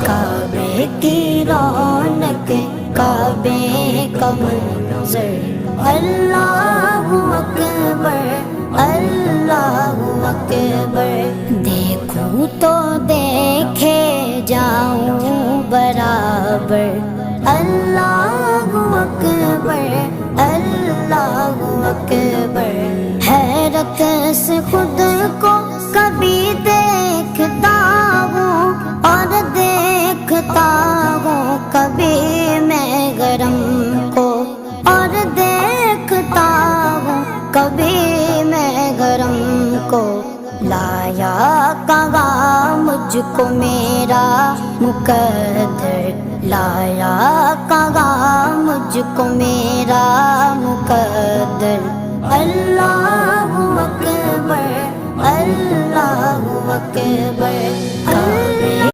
کعبے کی رونق کعبے کا منظر اللہ اکبر اللہ اکبر دیکھوں تو دیکھے جاؤں برابر اللہ اکبر اللہ اکبر حیرت سے خود کو کبھی دیکھتا ہوں اور دیکھتا ہوں کبھی میں گرم کو اور دیکھتا ہوں کبھی میں گرم کو لایا کہاں مجھ کو میرا مقدر لایا کہاں مجھ کو میرا مقدر اللہ اکبر اللہ اکبر کعبے